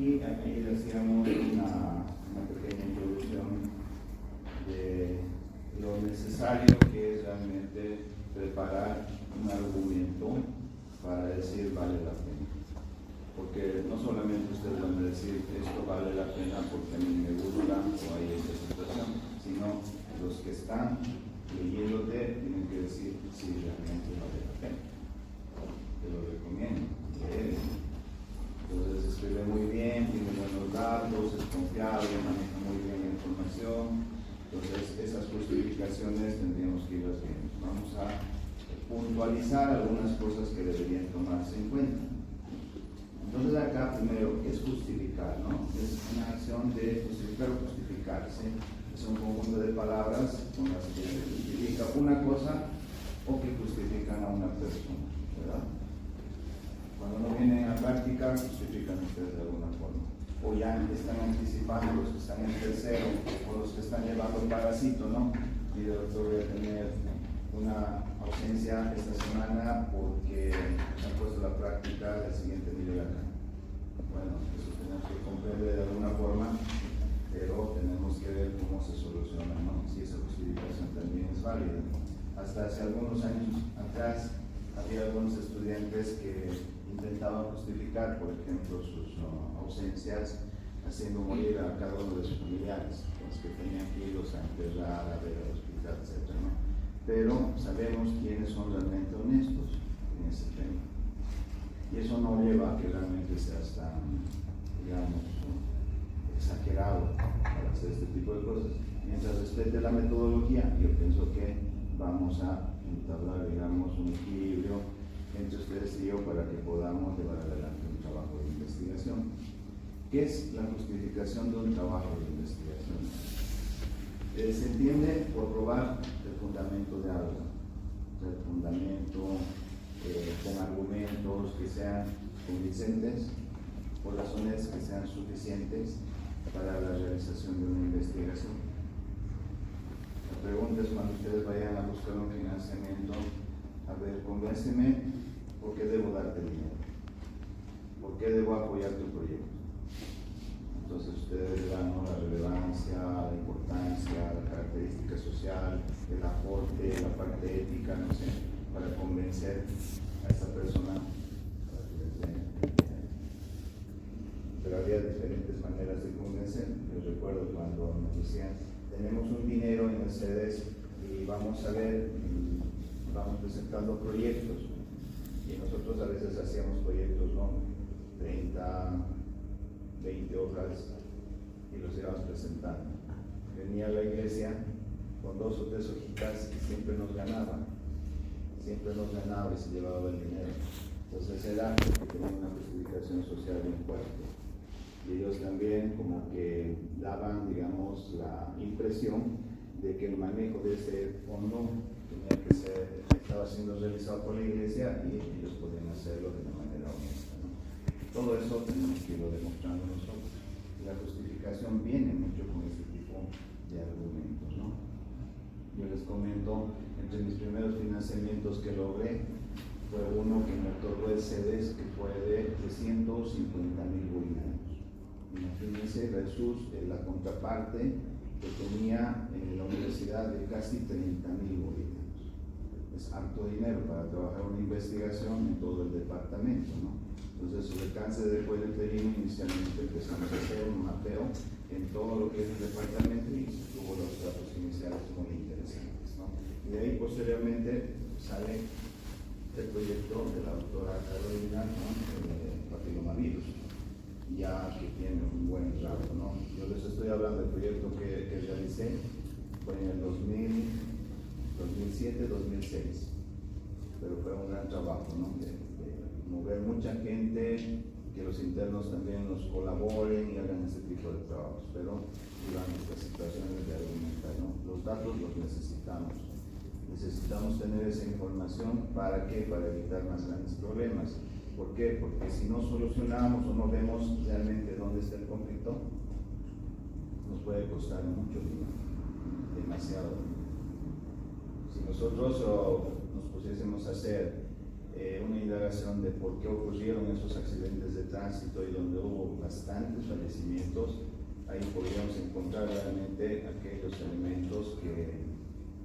aquí hacíamos una pequeña introducción de lo necesario que es realmente preparar un argumento para decir vale la pena. Porque no solamente ustedes van a decir esto vale la pena porque a mí me gusta o hay esta situación, sino los que están leyéndote tienen que decir si realmente vale la pena. Te lo recomiendo. Entonces escribe muy bien, tiene buenos datos, es confiable, maneja muy bien la información. Entonces esas justificaciones tendríamos que irlas viendo. Vamos a puntualizar algunas cosas que deberían tomarse en cuenta. Entonces acá primero, ¿qué es justificar? ¿No? Es una acción de justificar o justificarse. Es un conjunto de palabras con las que se justifica una cosa o que justifican a una persona, ¿verdad? Cuando no vienen a práctica, justifican ustedes de alguna forma. O ya están anticipando los que están en tercero o los que están llevando parásito, ¿no? Y de doctor, voy a tener una ausencia esta semana porque se han puesto la práctica del siguiente nivel acá. Bueno, eso tenemos que comprender de alguna forma, pero tenemos que ver cómo se soluciona, ¿no? Si esa justificación también es válida. Hasta hace algunos años atrás había algunos estudiantes que intentaban justificar, por ejemplo, sus ausencias haciendo morir a cada uno de sus familiares, los que tenían que irlos a enterrar, a ver al hospital, etc., ¿no? Pero sabemos quiénes son realmente honestos en ese tema. Y eso no lleva a que realmente seas tan, digamos, exagerado para hacer este tipo de cosas. Mientras respete la metodología, yo pienso que vamos a entablar, digamos, un equilibrio entre ustedes y yo para que podamos llevar adelante un trabajo de investigación. ¿Qué es la justificación de un trabajo de investigación? Se entiende por probar el fundamento de algo, o sea, el fundamento con argumentos que sean convincentes, por razones que sean suficientes para la realización de una investigación. La pregunta es cuando ustedes vayan a buscar un financiamiento, a ver, convénceme, ¿por qué debo darte dinero? ¿Por qué debo apoyar tu proyecto? Entonces ustedes dan, ¿no?, la relevancia, la importancia, la característica social, el aporte, la parte ética, no sé, para convencer a esta persona para que les den el dinero. Pero había diferentes maneras de convencer. Yo recuerdo cuando nos decían, tenemos un dinero en el CEDES y vamos a ver, vamos presentando proyectos. Y nosotros a veces hacíamos proyectos, ¿no?, 30, 20 hojas y los íbamos presentando. Venía a la iglesia con 2 o 3 hojitas y siempre nos ganaba y se llevaba el dinero. Entonces era porque tenía una justificación social bien fuerte. Y ellos también como que daban, digamos, la impresión de que el manejo de ese fondo tenía que ser, estaba siendo realizado por la iglesia y ellos podían hacerlo de una manera honesta, ¿no? Todo eso tenemos que irlo demostrando nosotros. La justificación viene mucho con este tipo de argumentos, ¿no? Yo les comento, entre mis primeros financiamientos que logré, fue uno que me otorgó el CEDES, que fue de 350,000 bolivianos. Imagínense, versus la contraparte que tenía en la universidad de casi 30,000 bolivianos. Es harto dinero para trabajar una investigación en todo el departamento, ¿no? Entonces, el alcance de Puerto-Interino, inicialmente empezamos a hacer un mapeo en todo lo que es el departamento y tuvo los datos iniciales muy interesantes, ¿no? Y de ahí, posteriormente, sale el proyecto de la doctora Carolina, ¿no?, papillomavirus, ya que tiene un buen rato, ¿no? Yo les estoy hablando del proyecto que realicé, fue en el 2007, 2006, pero fue un gran trabajo, ¿no?, de mover mucha gente, que los internos también nos colaboren y hagan ese tipo de trabajos, pero durante estas situaciones de argumentar, ¿no? Los datos los necesitamos tener esa información. ¿Para qué? Para evitar más grandes problemas. ¿Por qué? Porque si no solucionamos o no vemos realmente dónde está el conflicto, nos puede costar mucho dinero, demasiado dinero. Si nosotros nos pusiésemos a hacer una indagación de por qué ocurrieron esos accidentes de tránsito y donde hubo bastantes fallecimientos. Ahí podríamos encontrar realmente aquellos elementos que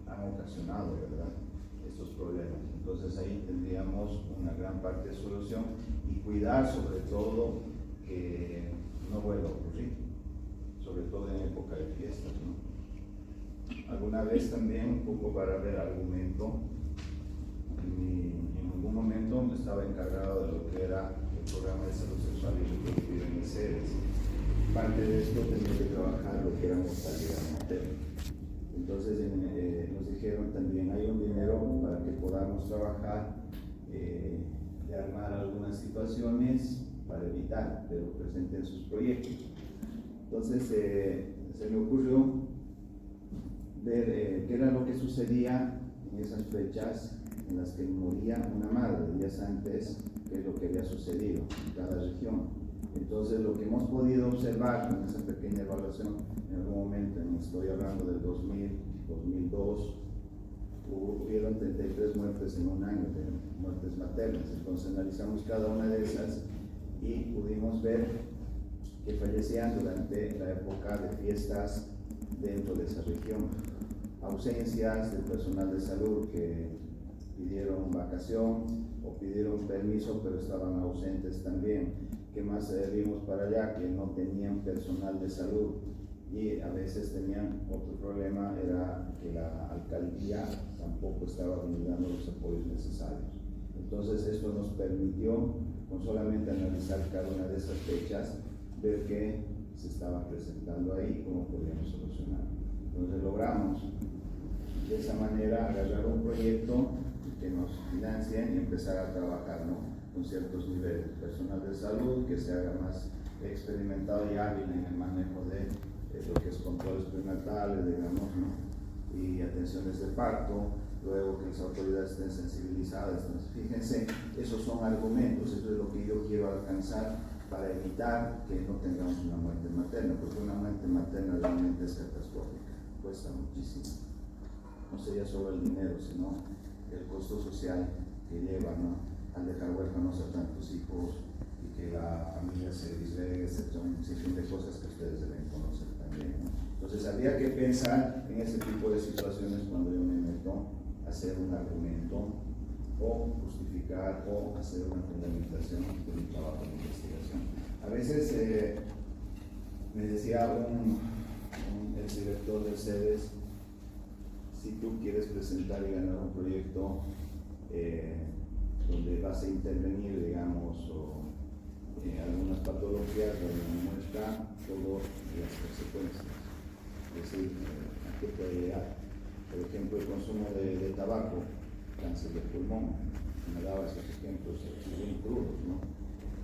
han ocasionado, ¿verdad?, estos problemas. Entonces ahí tendríamos una gran parte de solución y cuidar sobre todo que no vuelva a ocurrir, sobre todo en época de fiestas, ¿no? Alguna vez también, un poco para ver argumento, en algún momento estaba encargado de lo que era el programa de salud sexual y reproductiva en el CEDES. Parte de esto tenía que trabajar lo que era mortalidad materna. Entonces nos dijeron también, hay un dinero para que podamos trabajar, de armar algunas situaciones para evitar, pero presenten sus proyectos. Entonces se me ocurrió ver qué era lo que sucedía en esas fechas en las que moría una madre, días antes, qué es lo que había sucedido en cada región. Entonces lo que hemos podido observar con esa pequeña evaluación, en algún momento, estoy hablando del 2000, 2002, hubieron 33 muertes en un año de muertes maternas. Entonces analizamos cada una de esas y pudimos ver que fallecían durante la época de fiestas dentro de esa región. Ausencias del personal de salud que pidieron vacación o pidieron permiso pero estaban ausentes también. ¿Qué más vimos para allá? Que no tenían personal de salud y a veces tenían otro problema, era que la alcaldía tampoco estaba brindando los apoyos necesarios. Entonces esto nos permitió, con solamente analizar cada una de esas fechas, ver qué se estaba presentando ahí y cómo podíamos solucionar. Entonces logramos de esa manera agarrar un proyecto que nos financien y empezar a trabajar, ¿no?, con ciertos niveles. Personal de salud que se haga más experimentado y hábil en el manejo de lo que es controles prenatales, digamos, ¿no?, y atenciones de parto, luego que las autoridades estén sensibilizadas. Entonces, fíjense, esos son argumentos, eso es lo que yo quiero alcanzar para evitar que no tengamos una muerte materna, porque una muerte materna realmente es catastrófica, cuesta muchísimo. No sería solo el dinero, sino el costo social que lleva, ¿no?, al dejar huérfanos a tantos hijos y que la familia se disgregue, etcétera, un sinfín de cosas que ustedes deben conocer también, ¿no? Entonces habría que pensar en ese tipo de situaciones cuando yo me meto a hacer un argumento o justificar o hacer una fundamentación de mi trabajo de investigación. A veces me decía el director del CEDES, si tú quieres presentar y ganar un proyecto donde vas a intervenir, digamos, o algunas patologías, donde muestra todas las consecuencias, es decir, a qué puede llegar. Por ejemplo, el consumo de tabaco, cáncer de pulmón, me daba esos ejemplos bien crudos, ¿no?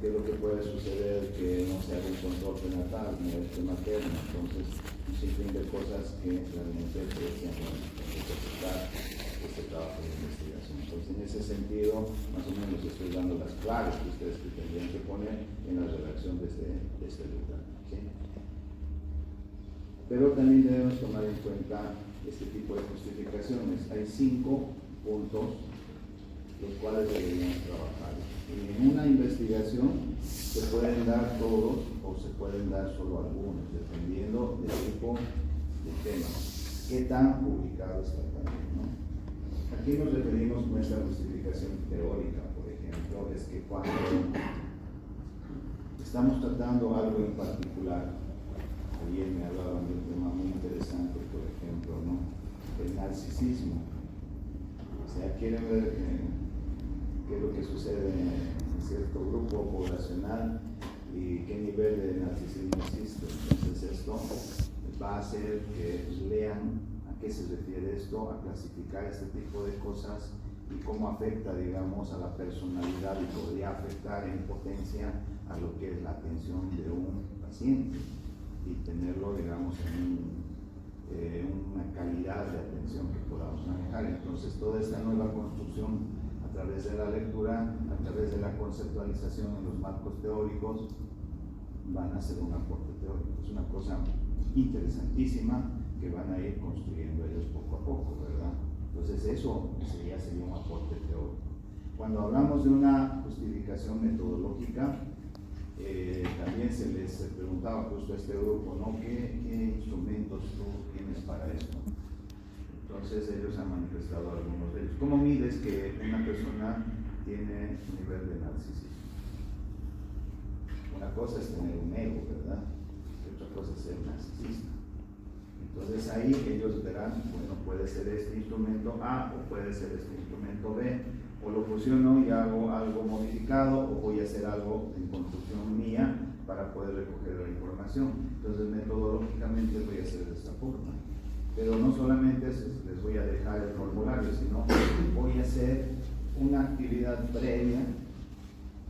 ¿Qué es lo que puede suceder? Que no se haga un control prenatal, ni el materno, entonces un sinfín de cosas que realmente decían, bueno, hay que aceptar este trabajo de investigación. Entonces, en ese sentido, más o menos estoy dando las claves que ustedes tendrían que poner en la redacción de este lugar, ¿sí? Pero también debemos tomar en cuenta este tipo de justificaciones. Hay 5 puntos los cuales deberíamos trabajar. Y en una investigación se pueden dar todos o se pueden dar solo algunos, dependiendo del tipo de tema. ¿Qué tan publicado está también, no? Aquí nos referimos con esta justificación teórica, por ejemplo, es que cuando estamos tratando algo en particular, ayer me hablaban de un tema muy interesante, por ejemplo, ¿no?, el narcisismo. O sea, quieren ver qué es lo que sucede en cierto grupo poblacional y qué nivel de narcisismo existe. Entonces esto va a hacer que lean a qué se refiere esto, a clasificar este tipo de cosas y cómo afecta, digamos, a la personalidad y podría afectar en potencia a lo que es la atención de un paciente y tenerlo, digamos, en una calidad de atención que podamos manejar. Entonces toda esta nueva construcción a través de la lectura, a través de la conceptualización en los marcos teóricos, van a ser un aporte teórico. Es una cosa interesantísima que van a ir construyendo ellos poco a poco, ¿verdad? Entonces eso sería un aporte teórico. Cuando hablamos de una justificación metodológica, también se les preguntaba justo a este grupo, ¿no? ¿Qué instrumentos tú tienes para esto? Entonces ellos han manifestado algunos de ellos. ¿Cómo mides que una persona tiene un nivel de narcisismo? Una cosa es tener un ego, ¿verdad? Y otra cosa es ser narcisista. Entonces ahí ellos verán, bueno, puede ser este instrumento A o puede ser este instrumento B, o lo fusiono y hago algo modificado, o voy a hacer algo en construcción mía para poder recoger la información. Entonces metodológicamente voy a hacer de esta forma. Pero no solamente les voy a dejar el formulario, sino voy a hacer una actividad previa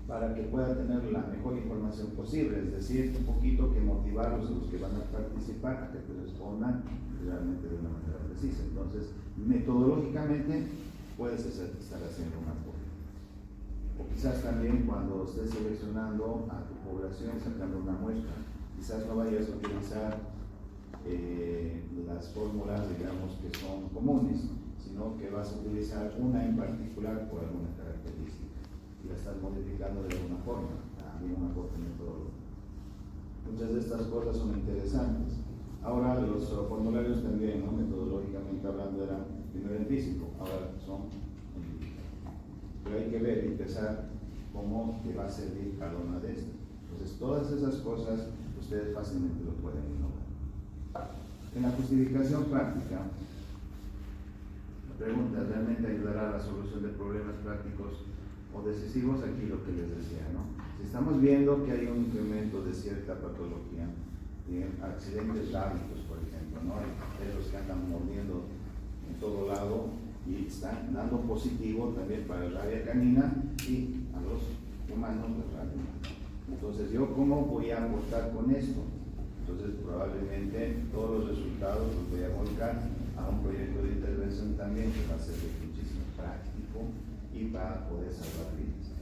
para que pueda tener la mejor información posible, es decir, un poquito que motivarlos a los que van a participar a que te respondan realmente de una manera precisa. Entonces, metodológicamente puedes estar haciendo una cosa. O quizás también cuando estés seleccionando a tu población, sacando una muestra, quizás no vayas a utilizar las fórmulas, digamos, que son comunes, sino que vas a utilizar una en particular por alguna característica y la estás modificando de alguna forma, también una forma metodológica. Muchas de estas cosas son interesantes. Ahora los formularios también, ¿no? Metodológicamente hablando, eran primero en físico, ahora son en digital. Pero hay que ver y empezar cómo te va a servir cada una de estas. Entonces todas esas cosas ustedes fácilmente lo pueden innovar. En la justificación práctica, la pregunta, ¿realmente ayudará a la solución de problemas prácticos o decisivos? Aquí lo que les decía, ¿no? Si estamos viendo que hay un incremento de cierta patología, accidentes rápidos, por ejemplo, ¿no? Hay perros que andan mordiendo en todo lado y están dando positivo también para la rabia canina y a los humanos la rabia humana. Entonces, ¿yo cómo voy a aportar con esto? Entonces, probablemente todos los resultados los voy a volcar a un proyecto de intervención también que va a ser muchísimo práctico y para poder salvar vidas.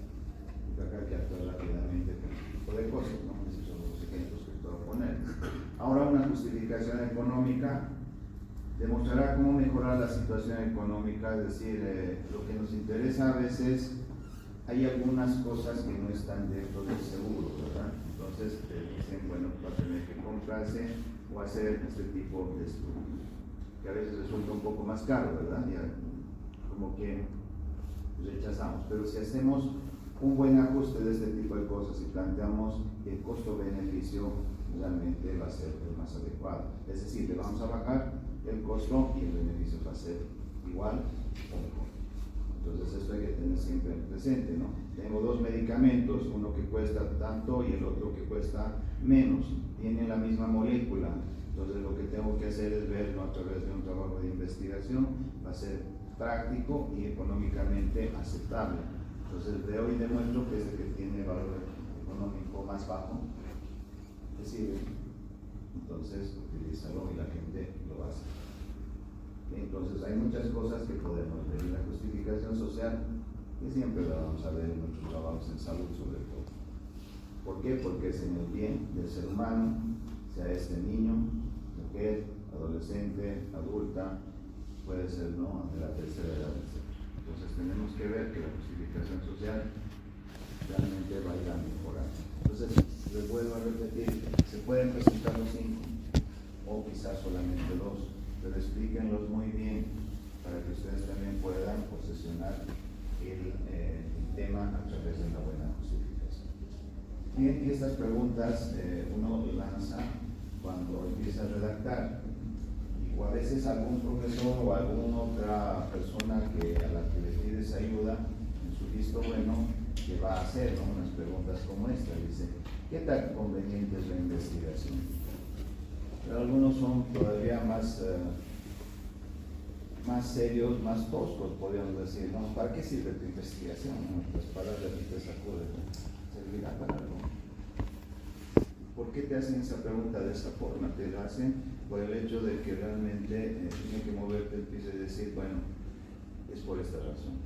Porque acá hay que actuar rápidamente con este tipo de cosas, ¿no? Esos son los ejemplos que puedo poner. Ahora, una justificación económica demostrará cómo mejorar la situación económica, es decir, lo que nos interesa a veces, hay algunas cosas que no están dentro del seguro, ¿verdad? Entonces dicen, bueno, va a tener que comprarse o hacer este tipo de estudios, que a veces resulta un poco más caro, ¿verdad? Ya como que rechazamos, pero si hacemos un buen ajuste de este tipo de cosas y planteamos que el costo-beneficio realmente va a ser el más adecuado, es decir, le vamos a bajar el costo y el beneficio va a ser igual o mejor. Entonces esto hay que tener siempre presente, ¿no? Tengo dos medicamentos, uno que cuesta tanto y el otro que cuesta menos, tienen la misma molécula, entonces lo que tengo que hacer es verlo a través de un trabajo de investigación, va a ser práctico y económicamente aceptable. Entonces veo y demuestro que es el que tiene valor económico más bajo, te sirve, entonces utilízalo y la gente lo hace. Entonces hay muchas cosas que podemos ver en la justificación social, que siempre la vamos a ver en nuestros trabajos en salud sobre todo. ¿Por qué? Porque es en el bien del ser humano, sea este niño, mujer, adolescente, adulta, puede ser, ¿no?, de la tercera edad, etc. Entonces tenemos que ver que la justificación social realmente va a ir a mejorar. Entonces, les vuelvo a repetir, se pueden presentar los 5 o quizás solamente 2, pero explíquenlos muy bien para que ustedes también puedan posesionar el tema a través de una buena justificación. Bien, y estas preguntas uno lanza cuando empieza a redactar, o a veces algún profesor o alguna otra persona a la que le pides ayuda en su visto bueno, que va a hacer, ¿no?, unas preguntas como esta. Dice, ¿qué tan conveniente es la investigación? Pero algunos son todavía más serios, más toscos, podríamos decir, ¿no? ¿Para qué sirve tu investigación? ¿No? Las palabras que te sacuden, ¿servirá para algo? ¿Por qué te hacen esa pregunta de esa forma? Te la hacen por el hecho de que realmente tiene que moverte el piso y decir, bueno, es por esta razón.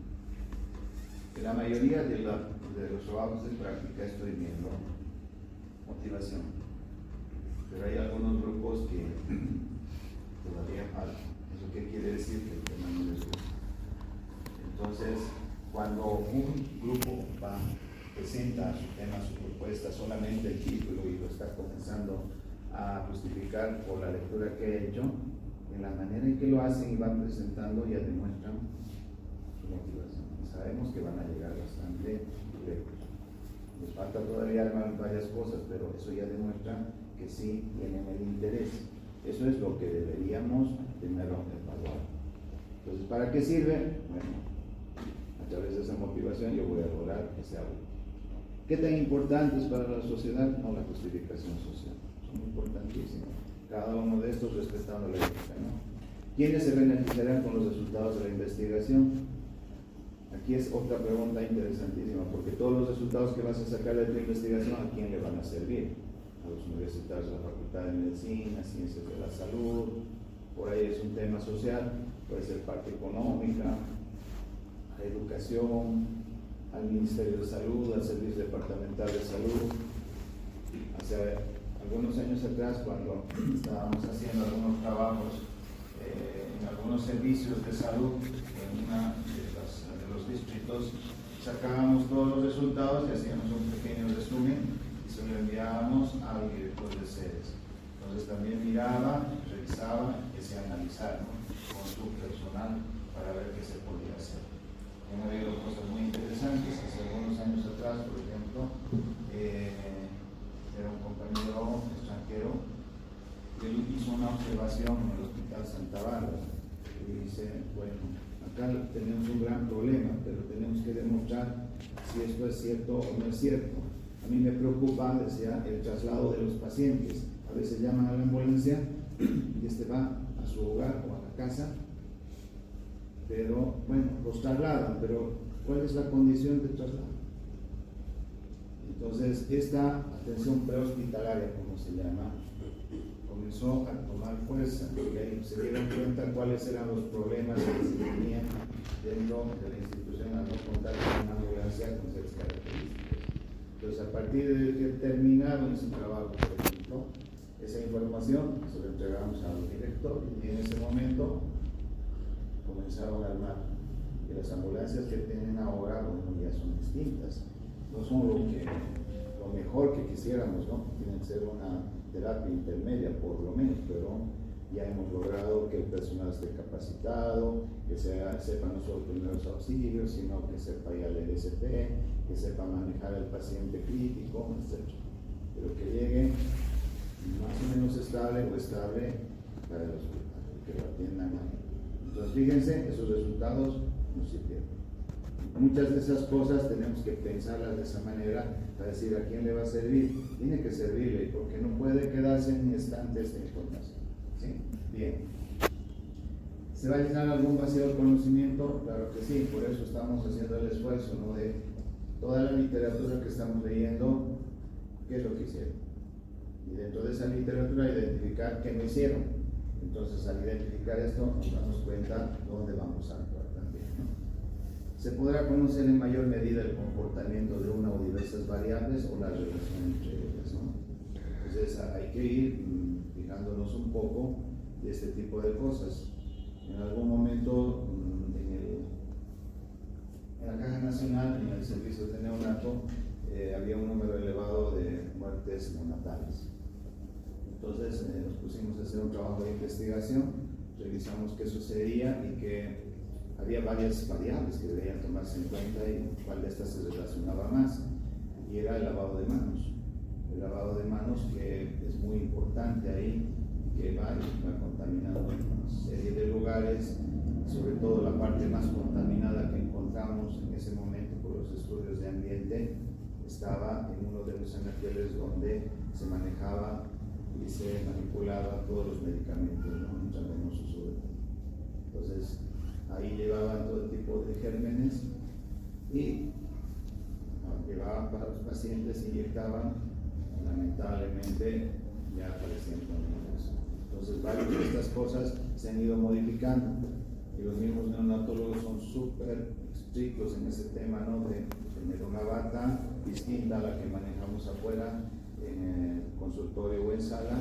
En la mayoría de los trabajos de práctica estoy viendo motivación, pero hay algunos grupos que todavía faltan. ¿Eso qué quiere decir? Que el tema no les gusta. Entonces, cuando un grupo presenta su tema, su propuesta, solamente el título y lo está comenzando a justificar por la lectura que he hecho, en la manera en que lo hacen y van presentando ya demuestran su motivación. Y sabemos que van a llegar bastante lejos. Les falta todavía armar varias cosas, pero eso ya demuestra que sí tienen el interés. Eso es lo que deberíamos primero evaluar. Entonces, ¿para qué sirve? Bueno, a través de esa motivación yo voy a lograr que sea útil. ¿Qué tan importante es para la sociedad? No, la justificación social. Son importantísimos. Cada uno de estos respetando la ética, ¿no? ¿Quiénes se beneficiarán con los resultados de la investigación? Aquí es otra pregunta interesantísima, porque todos los resultados que vas a sacar de tu investigación, ¿a quién le van a servir? A los universitarios de la Facultad de Medicina, Ciencias de la Salud, por ahí es un tema social, puede ser parte económica, a educación, al Ministerio de Salud, al Servicio Departamental de Salud. Hace algunos años atrás, cuando estábamos haciendo algunos trabajos en algunos servicios de salud en una de los distritos, sacábamos todos los resultados y hacíamos un pequeño resumen y se lo enviábamos al director de sedes. Entonces también miraba, revisaba y se analizaba, ¿no?, con su personal para ver qué se podía hacer. Han habido cosas muy interesantes. Hace algunos años atrás, por ejemplo, era un compañero extranjero que hizo una observación en el Hospital Santa Bárbara y dice, bueno, acá tenemos un gran problema, pero tenemos que demostrar si esto es cierto o no es cierto. A mí me preocupa, decía, el traslado de los pacientes. A veces llaman a la ambulancia y va a su hogar o a la casa, pero bueno, los trasladan, pero ¿cuál es la condición de traslado? Entonces, esta atención prehospitalaria, como se llama, comenzó a tomar fuerza, porque ahí se dieron cuenta cuáles eran los problemas que se tenían dentro de la institución al no contar con una ambulancia con ciertas características. Entonces, a partir de que terminaron ese trabajo, por ejemplo, esa información se la entregamos al director y en ese momento comenzaron a armar. Y las ambulancias que tienen ahora, bueno, ya son distintas. No son lo mejor que quisiéramos, ¿no? Tienen que ser una terapia intermedia, por lo menos, pero ya hemos logrado que el personal esté capacitado, que sepa no solo primeros auxilios, sino que sepa ya el LSP, que sepa manejar al paciente crítico, etc. Pero que llegue más o menos estable o estable para el hospital, que lo atiendan ahí. Entonces, fíjense, esos resultados no sirvieron. Muchas de esas cosas tenemos que pensarlas de esa manera para decir a quién le va a servir. Tiene que servirle, porque no puede quedarse en un estante esta información. ¿Sí? Bien. ¿Se va a llenar algún vacío de conocimiento? Claro que sí, por eso estamos haciendo el esfuerzo, ¿no?, de toda la literatura que estamos leyendo, qué es lo que hicieron. Y dentro de esa literatura identificar qué no hicieron. Entonces, al identificar esto, nos damos cuenta dónde vamos a actuar también, ¿no? Se podrá conocer en mayor medida el comportamiento de una o diversas variables o la relación entre ellas, ¿no? Entonces, hay que ir fijándonos un poco de este tipo de cosas. En algún momento, en la Caja Nacional, en el servicio de neonato, había un número elevado de muertes neonatales. Entonces nos pusimos a hacer un trabajo de investigación, revisamos qué sucedía y que había varias variables que debían tomarse en cuenta y cuál de estas se relacionaba más. Y era el lavado de manos. El lavado de manos, que es muy importante ahí, que va contaminando una serie de lugares, sobre todo la parte más contaminada que encontramos en ese momento por los estudios de ambiente, estaba en uno de los anaqueles donde se manejaba y se manipulaba todos los medicamentos, ¿no?, intravenosos sobre todo. Entonces, ahí llevaban todo tipo de gérmenes y llevaban para los pacientes, inyectaban, lamentablemente ya aparecían con eso. Entonces, varias de estas cosas se han ido modificando y los mismos neonatólogos son súper estrictos en ese tema, ¿no?, de tener una bata distinta a la que manejamos afuera en el consultorio o en sala.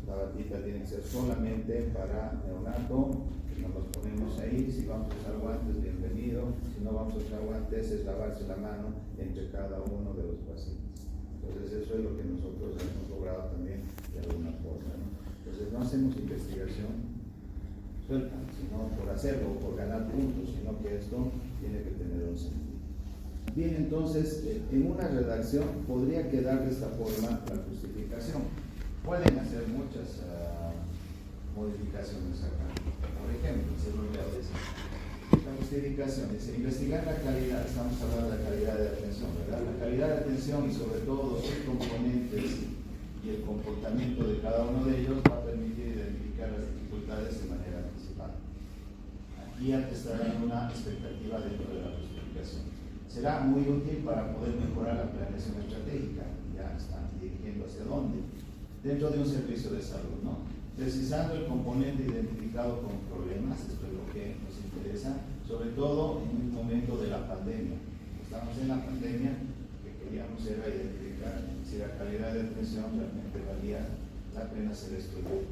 La batita tiene que ser solamente para neonato Nos ponemos ahí, si vamos a usar guantes, bienvenido, si no vamos a usar guantes, es lavarse la mano entre cada uno de los pacientes. Entonces eso es lo que nosotros hemos logrado también de alguna forma, ¿no? Entonces no hacemos investigación suelta, sino por hacerlo, por ganar puntos, sino que esto tiene que tener un sentido. Bien, entonces en una redacción podría quedar de esta forma la justificación. Pueden hacer muchas modificaciones acá. Por ejemplo, se lo voy a decir. La justificación dice: investigar la calidad, estamos hablando de la calidad de atención, ¿verdad? La calidad de atención y sobre todo sus componentes y el comportamiento de cada uno de ellos va a permitir identificar las dificultades de manera anticipada. Aquí ya te está dando una expectativa dentro de la justificación. Será muy útil para poder mejorar la planeación estratégica. Ya están dirigiendo hacia dónde. Dentro de un servicio de salud, ¿no? Precisando el componente identificado con problemas, esto es lo que nos interesa, sobre todo en un momento de la pandemia. Estamos en la pandemia, que queríamos era identificar si la calidad de atención realmente valía la pena ser estudiada.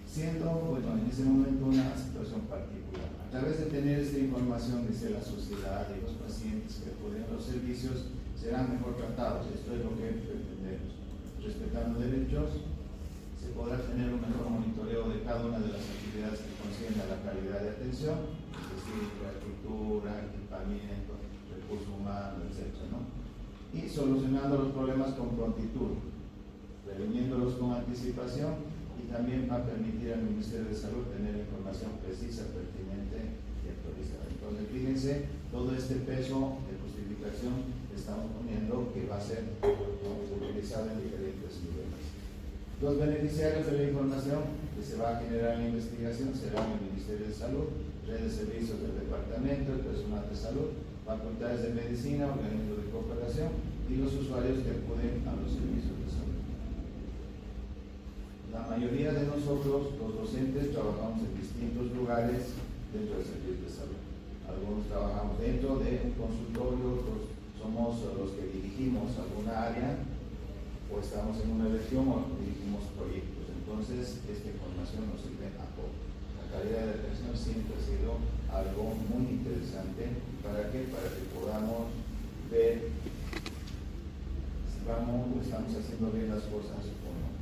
Siendo, bueno, en ese momento una situación particular. A través de tener esta información, dice la sociedad y los pacientes que acuden a los servicios serán mejor tratados. Esto es lo que pretendemos. Respetando derechos, se podrá tener un mejor monitoreo de cada una de las actividades que concierne a la calidad de atención, es decir, infraestructura, equipamiento, recursos humanos, etc., ¿no? Y solucionando los problemas con prontitud, previniéndolos con anticipación, y también va a permitir al Ministerio de Salud tener información precisa, pertinente y actualizada. Entonces, fíjense, todo este peso de justificación que estamos poniendo que va a ser utilizado en diferentes niveles. Los beneficiarios de la información que se va a generar en la investigación serán el Ministerio de Salud, redes de servicios del departamento, el personal de salud, facultades de medicina, organismos de cooperación y los usuarios que acuden a los servicios de salud. La mayoría de nosotros, los docentes, trabajamos en distintos lugares dentro del servicio de salud. Algunos trabajamos dentro de un consultorio, otros somos los que dirigimos alguna área, o estamos en una región o dirigimos proyectos. Entonces, esta información nos sirve a todos. La calidad de atención siempre ha sido algo muy interesante. ¿Para qué? Para que podamos ver si vamos o estamos haciendo bien las cosas o no.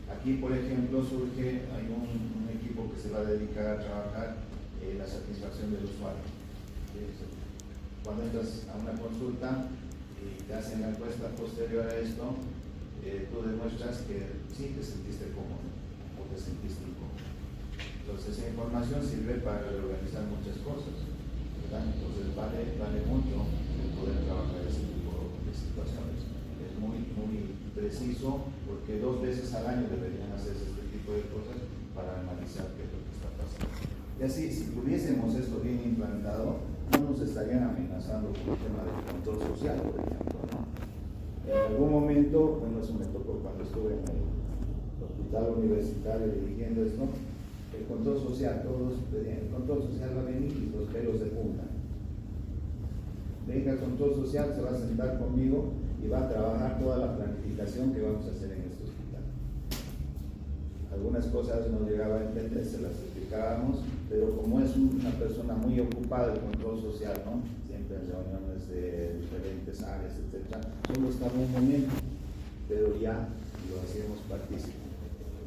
Aquí, por ejemplo, hay un equipo que se va a dedicar a trabajar la satisfacción del usuario. Cuando entras a una consulta y te hacen la encuesta posterior a esto, tú demuestras que sí te sentiste cómodo o te sentiste incómodo. Entonces esa información sirve para reorganizar muchas cosas, ¿verdad? Entonces vale mucho el poder trabajar ese tipo de situaciones. Es muy preciso, porque 2 veces al año deberían hacerse este tipo de cosas para analizar qué es lo que está pasando. Y así, si tuviésemos esto bien implantado, no nos estarían amenazando con el tema del control social, por ejemplo, ¿no? En algún momento, bueno, eso me tocó cuando estuve en el hospital universitario dirigiendo esto, el control social, todos pedían, el control social va a venir y los pelos de punta. Venga, el control social se va a sentar conmigo y va a trabajar toda la planificación que vamos a hacer en este hospital. Algunas cosas no llegaba a entender, se las explicábamos, pero como es una persona muy ocupada del control social, ¿no? Siempre en reuniones de diferentes áreas, etc., solo estaba un momento, pero ya lo hacíamos partícipe.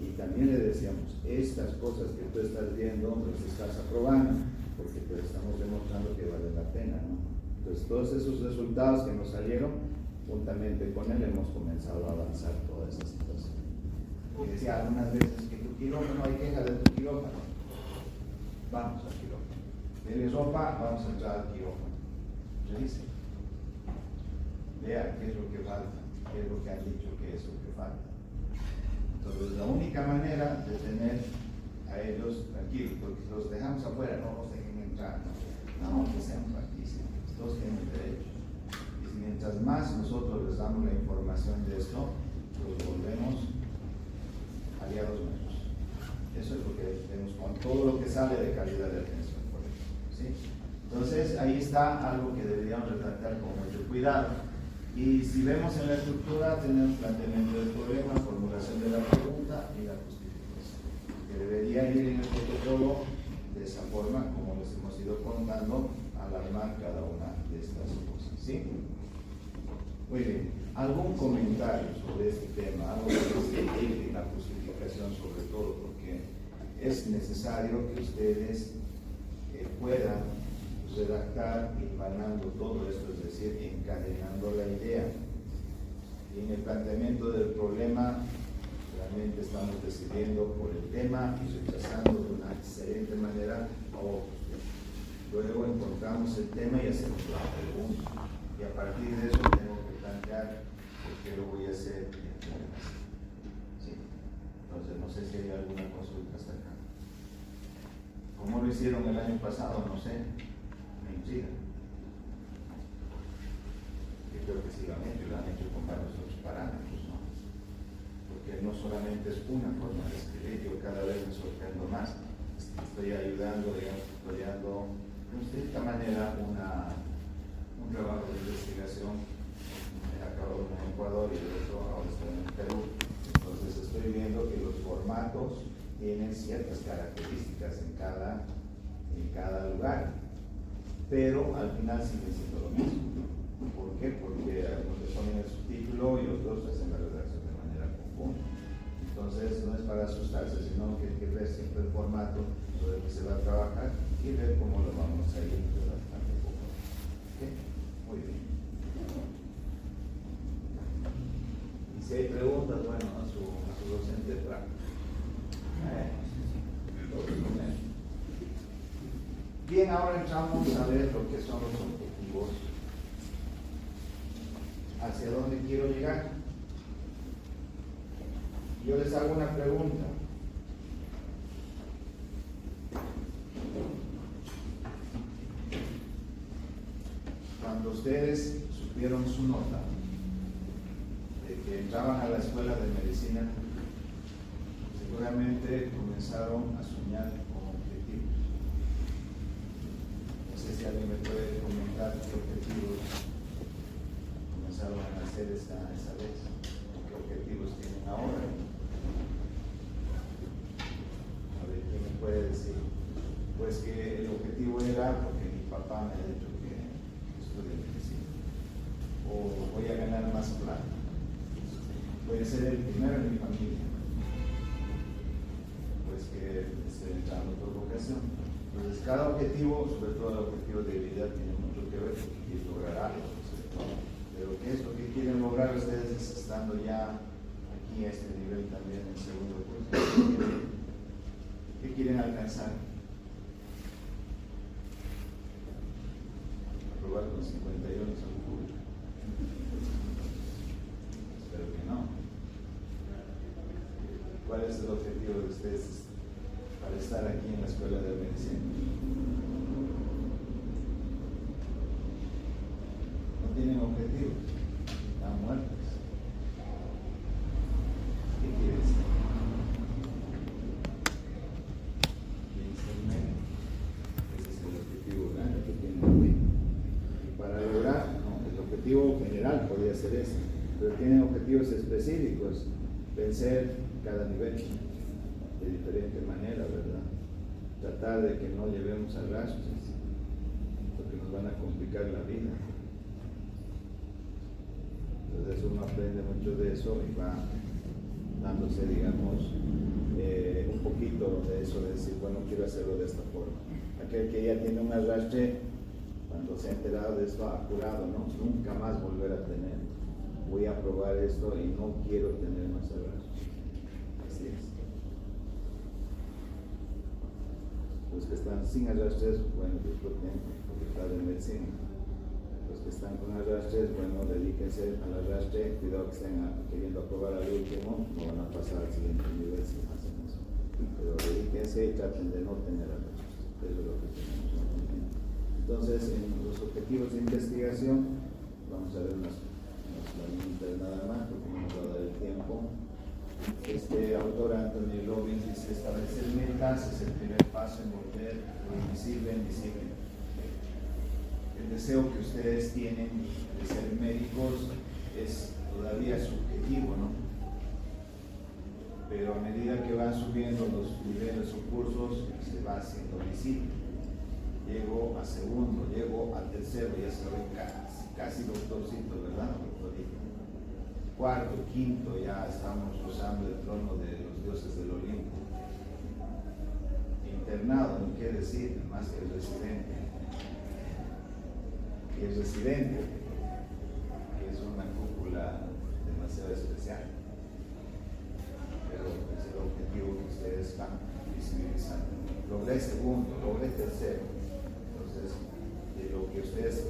Y también le decíamos, estas cosas que tú estás viendo, las estás aprobando, porque te estamos demostrando que vale la pena, ¿no? Entonces, todos esos resultados que nos salieron, juntamente con él, hemos comenzado a avanzar toda esa situación. Y decía algunas veces que tu quirófano, hay queja de tu quirófano. Vamos al quirófano. Tienes ropa, vamos a entrar al quirófano. Revise. Vea qué es lo que falta, qué es lo que han dicho que es lo que falta. Entonces, la única manera de tener a ellos tranquilos, porque si los dejamos afuera, no los dejen entrar, no, que sean partícipes, todos tienen derecho. Y mientras más nosotros les damos la información de esto, los volvemos aliados nuestros. Eso es lo que vemos con todo lo que sale de calidad de atención, por ejemplo, ¿sí? Entonces, ahí está algo que deberíamos redactar con mucho cuidado. Y si vemos en la estructura, tenemos planteamiento del problema, formulación de la pregunta y la justificación. Que debería ir en el protocolo ¿Sí? Muy bien. ¿Algún comentario sobre este tema? Algo que se deje la justificación sobre todo, porque es necesario que ustedes puedan redactar hilvanando todo esto, es decir, encadenando la idea. Y en el planteamiento del problema, realmente estamos decidiendo por el tema y rechazando de una excelente manera a otros. Luego encontramos el tema y hacemos la pregunta. Y a partir de eso tengo que plantear por qué lo voy a hacer. ¿Sí? Entonces, no sé si hay alguna consulta hasta acá. ¿Cómo lo hicieron el año pasado? No sé. Me intriga. Yo creo que sí lo han hecho con varios otros parámetros, ¿no? Porque no solamente es una forma de escribir, yo cada vez me sorprendo más. Estoy ayudando, digamos, tutoriando de esta manera un trabajo de investigación. Acabo en Ecuador y el otro ahora estoy en Perú. Entonces estoy viendo que los formatos tienen ciertas características en cada lugar, pero al final sigue siendo lo mismo. ¿Por qué? Porque algunos le ponen el subtítulo y otros hacen la redacción de manera conjunta. Entonces no es para asustarse, sino que hay que ver siempre el formato sobre el que se va a trabajar y ver cómo lo vamos a ir redactando poco a poco. ¿Okay? Muy bien. Y si hay preguntas, bueno, a su docente práctico. Bien, ahora entramos a ver lo que son los objetivos. ¿Hacia dónde quiero llegar? Yo les hago una pregunta. Cuando ustedes supieron su nota de que entraban a la escuela de medicina, seguramente comenzaron a soñar con objetivos. No sé si alguien me puede comentar qué objetivos comenzaron a hacer esa vez, qué objetivos tienen ahora. A ver, ¿quién me puede decir? Pues que el objetivo era porque mi papá me ha dicho que estudie medicina, o voy a ganar más plata, voy a ser el primero en mi familia, pues que esté entrando por vocación. Entonces cada objetivo, sobre todo el objetivo de vida, tiene mucho que ver con que lograr algo, pero ¿qué es lo que quieren lograr ustedes estando ya aquí a este nivel también en segundo curso? ¿Qué quieren alcanzar? Aprobar con 51 seguro. Espero que no. ¿Cuál es el objetivo de ustedes para estar aquí en la escuela de medicina? No tienen objetivos, están muertos. ¿Qué quiere decir? ¿Quién es el médico? Ese es el objetivo grande que tienen hoy. Y para lograr, el objetivo general podría ser ese, pero tienen objetivos específicos, vencer cada nivel de diferente manera, ¿verdad? Tratar de que no llevemos arrastres, porque nos van a complicar la vida. Entonces uno aprende mucho de eso y va dándose, digamos, un poquito de eso, de decir, bueno, quiero hacerlo de esta forma. Aquel que ya tiene un arrastre, cuando se ha enterado de esto, ha curado, ¿no? Nunca más volver a tener. Voy a probar esto y no quiero tener más arrastre. Así es. Los que están sin arrastres, bueno, disfruten facultad de medicina. Los que están con arrastres, bueno, dedíquense al arrastre, cuidado que estén queriendo aprobar al último, no van a pasar al siguiente nivel si hacen eso. Pero dedíquense y traten de no tener arrastres. Eso es lo que tenemos en mente. Entonces, en los objetivos de investigación, vamos a ver unas líneas nada más, porque no nos va a dar el tiempo. Este autor, Anthony Robbins, dice: establecer metas es el primer paso en volver lo invisible en visible. El deseo que ustedes tienen de ser médicos es todavía subjetivo, ¿no? Pero a medida que van subiendo los niveles o cursos, se va haciendo visible. Llego a segundo, llego al tercero, ya se lo ven casi doctorcito, ¿verdad? Doctorito. Cuarto, quinto, ya estamos rozando el trono de los dioses del Olimpo. Internado, no quiere decir más que el residente. Y el residente es una cúpula demasiado especial, pero es el objetivo que ustedes están visibilizando. Logré segundo, logré tercero. Entonces, de lo que ustedes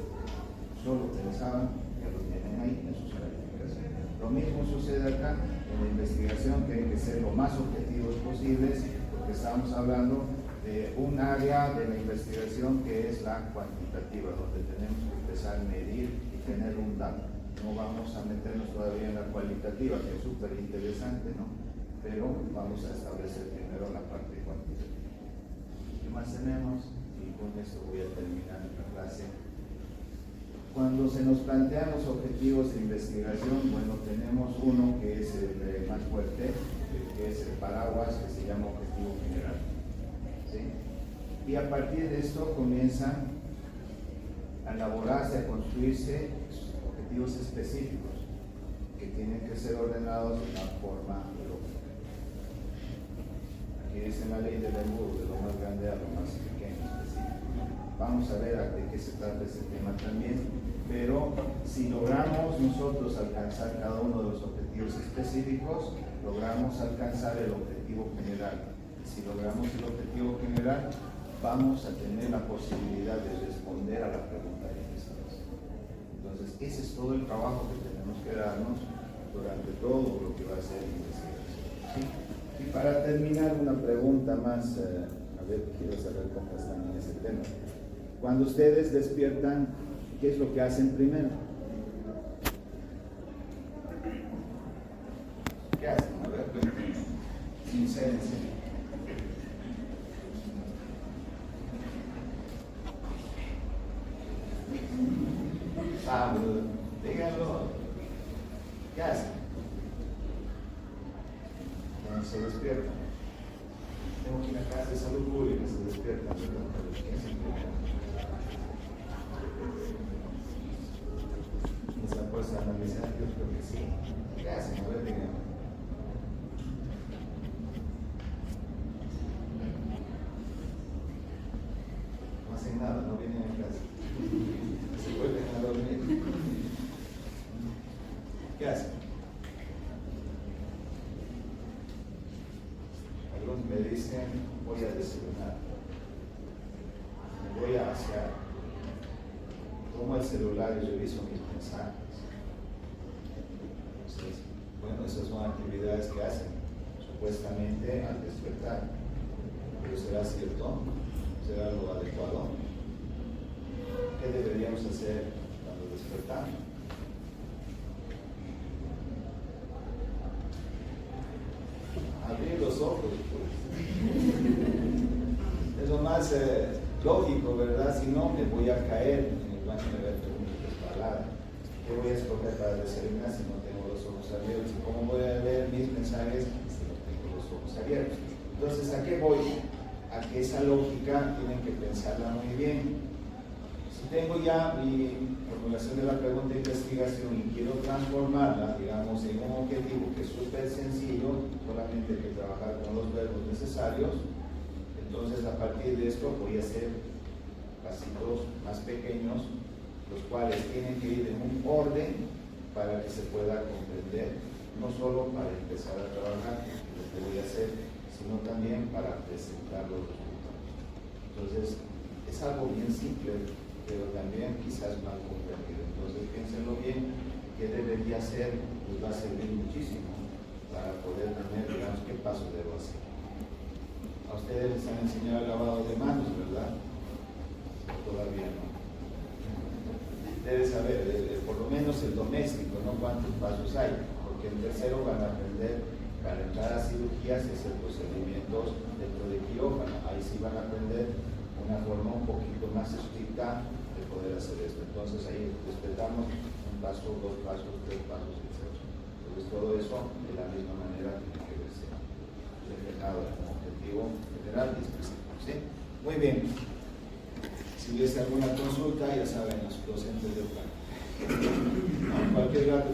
solo pensaban, ya lo tienen ahí en sus calificaciones. Lo mismo sucede acá en la investigación, que hay que ser lo más objetivos posibles, porque estamos hablando de un área de la investigación que es la cuantitativa, donde tenemos que empezar a medir y tener un dato. No vamos a meternos todavía en la cualitativa, que es súper interesante, ¿no? Pero vamos a establecer primero la parte cuantitativa. ¿Qué más tenemos? Y con esto voy a terminar la clase. Cuando se nos plantean los objetivos de investigación, bueno, tenemos uno que es el más fuerte, que es el paraguas, que se llama objetivo general. ¿Sí? Y a partir de esto comienzan a elaborarse, a construirse objetivos específicos que tienen que ser ordenados de una forma lógica. Aquí dice la ley del embudo, de lo más grande a lo más pequeño, específico. Vamos a ver de qué se trata ese tema también, pero si logramos nosotros alcanzar cada uno de los objetivos específicos, logramos alcanzar el objetivo general. Si logramos el objetivo general, vamos a tener la posibilidad de responder a la pregunta de investigación. Entonces, ese es todo el trabajo que tenemos que darnos durante todo lo que va a ser investigación. ¿Sí? Y para terminar, una pregunta más, a ver, quiero saber cómo están en ese tema. Cuando ustedes despiertan, ¿qué es lo que hacen primero? ¿Qué hacen? A ver, sincérense. Díganlo. ¿Qué hacen? Cuando se despiertan. Tengo que ir a casa de salud pública, se despiertan. ¿Y se han puesto a analizar? Yo creo que sí. ¿Qué hacen? A ver, díganlo. No hacen nada, no vienen a clase. Se vuelven a dormir. ¿Qué hacen? Algunos me dicen, voy a desayunar, me voy a asear, tomo el celular y reviso mis mensajes. Entonces, bueno, esas son actividades que hacen supuestamente al despertar. Pero ¿será cierto? ¿Será lo adecuado? ¿Qué deberíamos hacer cuando despertamos? Abrir los ojos, pues. Es lo más lógico, ¿verdad? Si no, me voy a caer en el baño de ver preguntas paradas. ¿Qué voy a escoger para desayunar si no tengo los ojos abiertos? ¿Y cómo voy a ver mis mensajes si no tengo los ojos abiertos? Entonces, ¿a qué voy? A que esa lógica tienen que pensarla muy bien. Si tengo ya mi formulación de la pregunta de investigación y quiero transformarla, digamos, en un objetivo que es súper sencillo, solamente hay que trabajar con los verbos necesarios, entonces a partir de esto voy a hacer pasitos más pequeños, los cuales tienen que ir en un orden para que se pueda comprender, no solo para empezar a trabajar lo que voy a hacer, sino también para presentar los resultados. Entonces, es algo bien simple, pero también quizás mal comprendido. Entonces, piénsenlo bien, qué debería hacer, pues va a servir muchísimo para poder tener, digamos, qué paso debo hacer. A ustedes les han enseñado el lavado de manos, ¿verdad? Todavía no. Deben saber, por lo menos el doméstico, ¿no? ¿Cuántos pasos hay? Porque en tercero van a aprender para entrar a cirugías y hacer procedimientos dentro de quirófano. Ahí sí van a aprender una forma un poquito más estricta de poder hacer esto. Entonces ahí respetamos un paso, dos pasos, tres pasos, etc. Entonces todo eso de la misma manera tiene que verse reflejado como objetivo general y específico. ¿Sí? Muy bien. Si hubiese alguna consulta, ya saben, los docentes de plan. Cualquier dato